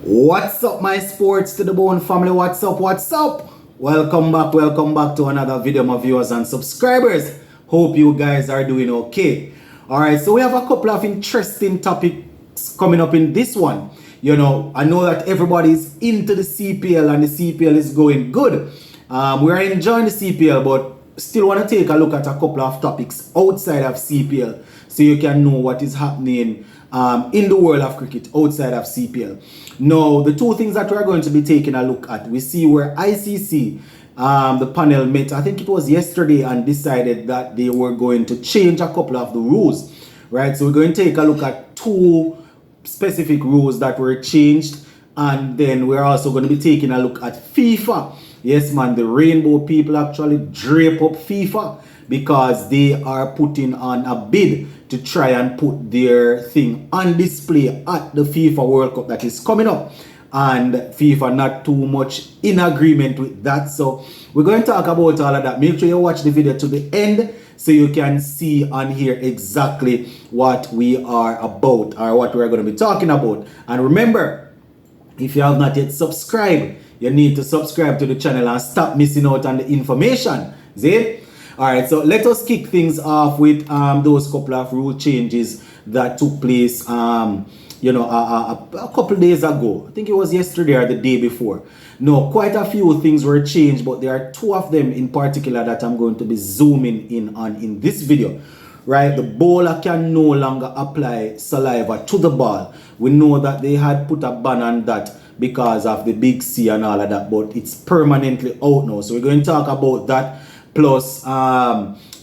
What's up, my sports to the bone family? What's up? What's up? Welcome back to another video, my viewers and subscribers. Hope you guys are doing okay. Alright, so we have a couple of interesting topics coming up in this one. I know that everybody's into the CPL and the CPL is going good. We are enjoying the CPL, but still want to take a look at a couple of topics outside of CPL so you can know what is happening in the world of cricket outside of CPL. Now, the two things that we're going to be taking a look at, we see where ICC, the panel met, I think it was yesterday, and decided that they were going to change a couple of the rules, right? So we're going to take a look at two specific rules that were changed, and then we're also going to be taking a look at FIFA. Yes, man, the rainbow people actually drape up FIFA because they are putting on a bid to try and put their thing on display at the FIFA World Cup that is coming up. And FIFA not too much in agreement with that. So we're going to talk about all of that. Make sure you watch the video to the end so you can see and hear exactly what we are about or what we're going to be talking about. And remember, if you have not yet subscribed, you need to subscribe to the channel and stop missing out on the information. See? Alright, so let us kick things off with those couple of rule changes that took place a couple days ago. I think it was yesterday or the day before. No, quite a few things were changed, but there are two of them in particular that I'm going to be zooming in on in this video. Right, the bowler can no longer apply saliva to the ball. We know that they had put a ban on that because of the big C and all of that, but it's permanently out now. So we're going to talk about that. Plus,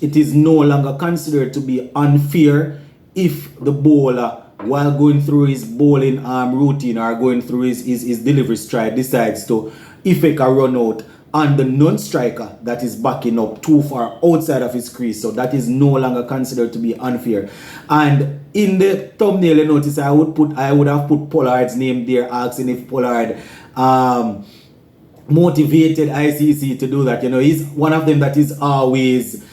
it is no longer considered to be unfair if the bowler, while going through his bowling routine or going through his delivery stride, decides to effect a run out on the non-striker that is backing up too far outside of his crease. So that is no longer considered to be unfair. And in the thumbnail, you notice I would have put Pollard's name there, asking if Pollard motivated ICC to do that. He's one of them that is always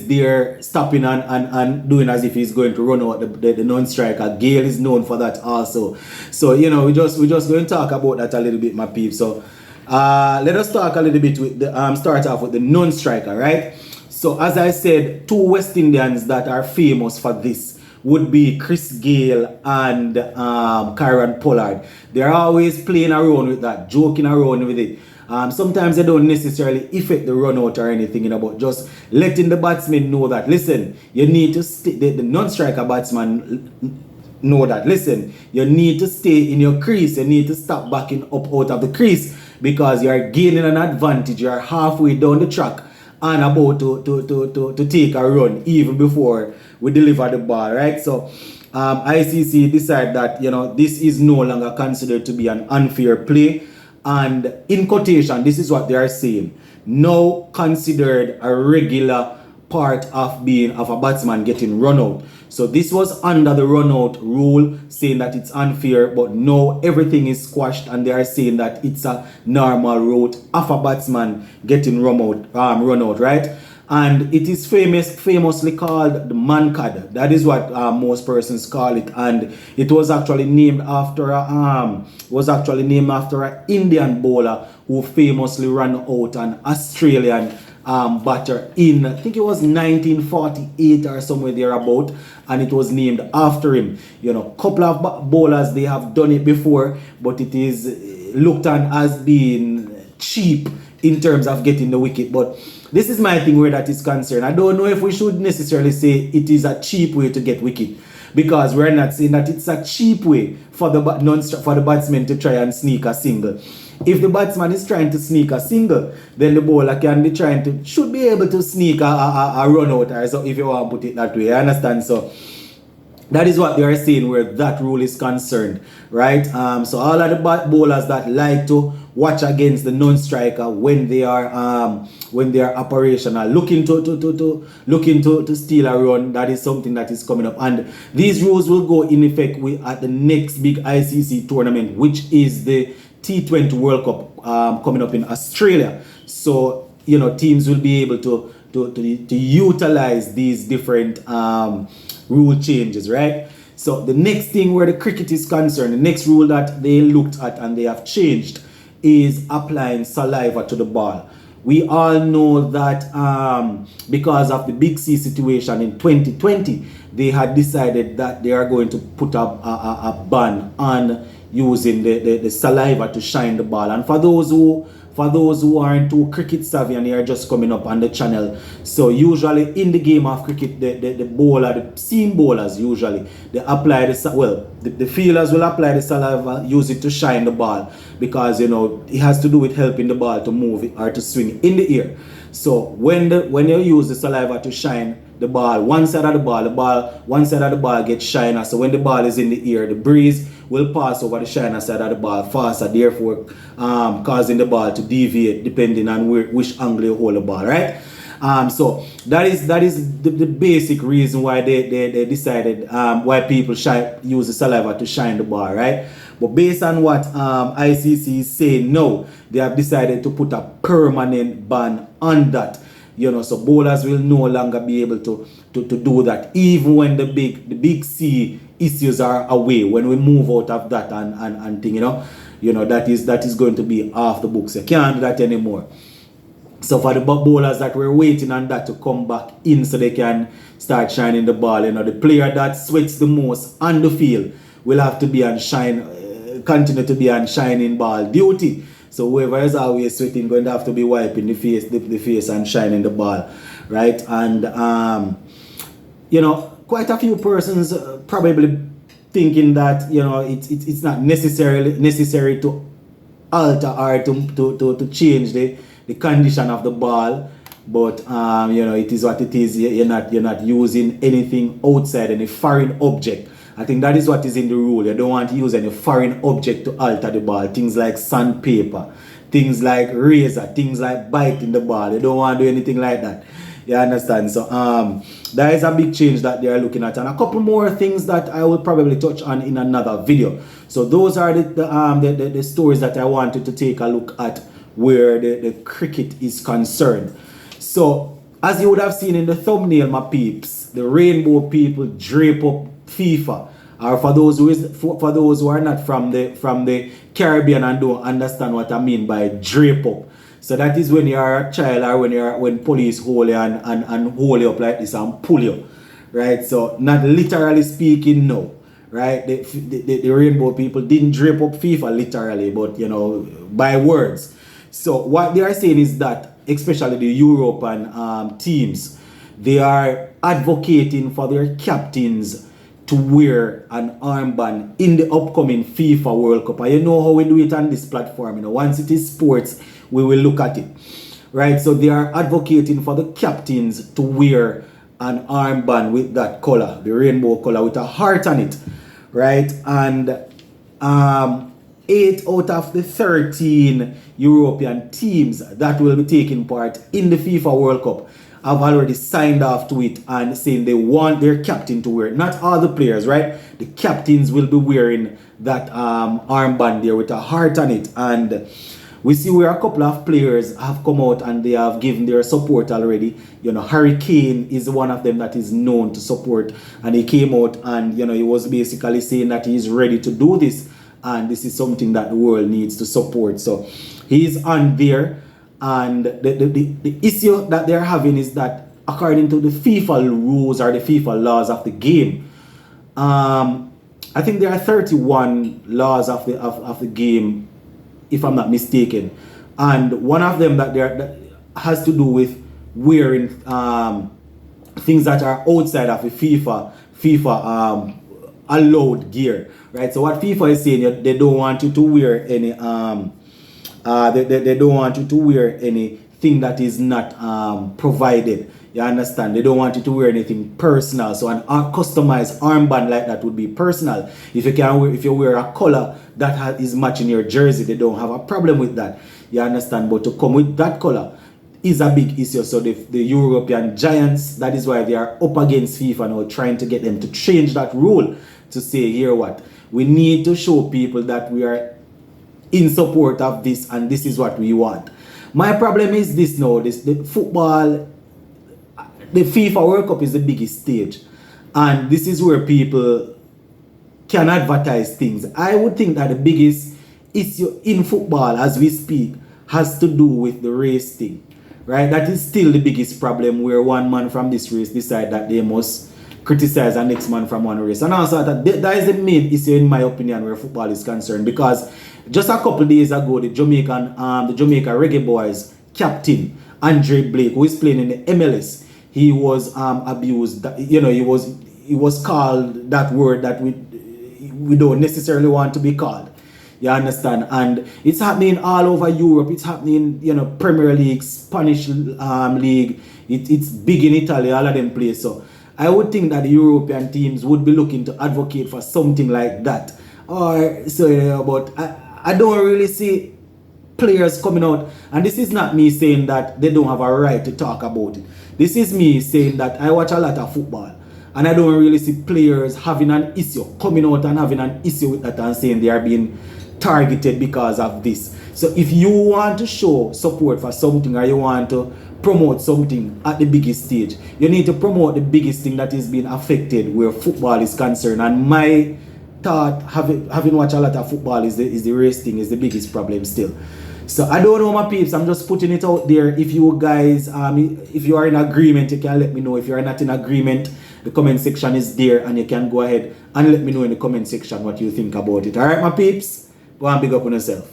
there stopping and doing as if he's going to run out the non-striker. Gale is known for that also. So we just going to talk about that a little bit, my peeps. So let us talk a little bit with the start off with the non-striker, right? So as I said, two West Indians that are famous for this would be Chris Gale and Kieron Pollard. They're always playing around with that, joking around with it. Sometimes they don't necessarily effect the run out or anything, but just letting the batsman know that, listen, you need to stay, the non-striker batsman know that, listen, you need to stay in your crease, you need to stop backing up out of the crease because you're gaining an advantage, you're halfway down the track and about to take a run even before we deliver the ball, right? So ICC decide that this is no longer considered to be an unfair play, and in quotation, this is what they are saying: now considered a regular part of a batsman getting run out. So this was under the run out rule, saying that it's unfair, but now everything is squashed and they are saying that it's a normal route of a batsman getting run out, right? And it is famously called the mankad. That is what most persons call it, and it was actually named after an Indian bowler who famously ran out an Australian batter in, I think it was 1948 or somewhere thereabout, and it was named after him. Couple of bowlers, they have done it before, but it is looked on as being cheap in terms of getting the wicket. But this is my thing where that is concerned. I don't know if we should necessarily say it is a cheap way to get wicket, because we're not saying that it's a cheap way for the batsman to try and sneak a single. If the batsman is trying to sneak a single, then the bowler should be able to sneak a run out, or so, if you want to put it that way. I understand. So that is what they are saying where that rule is concerned, right? So all of the bowlers that like to watch against the non-striker when they are operational, looking to steal a run, that is something that is coming up. And these rules will go in effect at the next big ICC tournament, which is the T20 World Cup coming up in Australia. So teams will be able to utilize these different rule changes, right? So the next thing where the cricket is concerned, the next rule that they looked at and they have changed is applying saliva to the ball. We all know that because of the Big C situation in 2020, they had decided that they are going to put up a ban on using the saliva to shine the ball. And for those who aren't too cricket savvy and they are just coming up on the channel, so usually in the game of cricket, the bowler, the seam bowlers usually, they apply the fielders will apply the saliva, use it to shine the ball, because it has to do with helping the ball to move or to swing in the air. So when you use the saliva to shine the ball, one side of the ball gets shiner. So when the ball is in the air, the breeze will pass over the shiner side of the ball faster, therefore causing the ball to deviate depending on which angle you hold the ball, right? So that is the basic reason why they decided why people use the saliva to shine the ball, right? But based on what ICC is saying now, they have decided to put a permanent ban on that. So bowlers will no longer be able to do that, even when the big C issues are away. When we move out of that and thing, that is going to be off the books. You can't do that anymore. So for the bowlers that were waiting on that to come back in so they can start shining the ball, the player that sweats the most on the field will have to be on continue to be on shining ball duty. So whoever is always sweating going to have to be wiping the face and shining the ball, right? And quite a few persons probably thinking that it's not necessary to alter or to change the condition of the ball, but it is what it is. You're not using anything outside, any foreign object. I think that is what is in the rule. You don't want to use any foreign object to alter the ball. Things like sandpaper, things like razor, things like biting the ball. You don't want to do anything like that. You understand? So there is a big change that they are looking at, and a couple more things that I will probably touch on in another video. So those are the stories that I wanted to take a look at where the cricket is concerned. So as you would have seen in the thumbnail, my peeps, the rainbow people drape up FIFA. Or for those who are not from the Caribbean and don't understand what I mean by drape up. So that is when you are a child or when police hold you and hold you up like this and pull you, right? So not literally speaking, no, right? The rainbow people didn't drape up FIFA literally, but by words. So what they are saying is that, especially the European teams, they are advocating for their captains to wear an armband in the upcoming FIFA World Cup. And you know how we do it on this platform. Once it is sports, we will look at it, right? So they are advocating for the captains to wear an armband with that color, the rainbow color with a heart on it, right? And 8 out of the 13 European teams that will be taking part in the FIFA World Cup have already signed off to it and saying they want their captain to wear it. Not all the players, right? The captains will be wearing that armband there with a heart on it. And we see where a couple of players have come out and they have given their support already. Harry Kane is one of them that is known to support. And he came out and, he was basically saying that he's ready to do this. And this is something that the world needs to support. So he's on there. And the issue that they're having is that according to the FIFA rules or the FIFA laws of the game, I think there are 31 laws of the game, if I'm not mistaken. And one of them that has to do with wearing things that are outside of the FIFA allowed gear, right? So what FIFA is saying, they don't want you to wear any they don't want you to wear anything that is not provided. You understand? They don't want you to wear anything personal. So an customized armband like that would be personal. If you wear a color that is matching your jersey, they don't have a problem with that. You understand? But to come with that color is a big issue. So the European giants, that is why they are up against FIFA now, trying to get them to change that rule to say, here what? We need to show people that we are in support of this and this is what we want. My problem is this now, the football, the FIFA World Cup is the biggest stage. And this is where people can advertise things. I would think that the biggest issue in football as we speak has to do with the race thing, right? That is still the biggest problem, where one man from this race decide that they must criticize the next man from one race. And also that is the main issue, in my opinion, where football is concerned, because just a couple days ago, the Jamaica Reggae Boys captain Andre Blake, who is playing in the MLS, he was abused. You know, he was called that word that we don't necessarily want to be called. You understand? And it's happening all over Europe. It's happening, you know, Premier League, Spanish league. It's big in Italy, all of them play. So I would think that the European teams would be looking to advocate for something like that. Or so, but I don't really see players coming out. And this is not me saying that they don't have a right to talk about it. This is me saying that I watch a lot of football, and I don't really see players having an issue, coming out and having an issue with that and saying they are being targeted because of this. So if you want to show support for something, or you want to promote something at the biggest stage, you need to promote the biggest thing that is being affected where football is concerned. And my thought, having watched a lot of football, is the race thing is the biggest problem still. So I don't know, my peeps. I'm just putting it out there. If you guys, if you are in agreement, you can let me know. If you are not in agreement, the comment section is there, and you can go ahead and let me know in the comment section what you think about it. All right, my peeps, go and big up on yourself.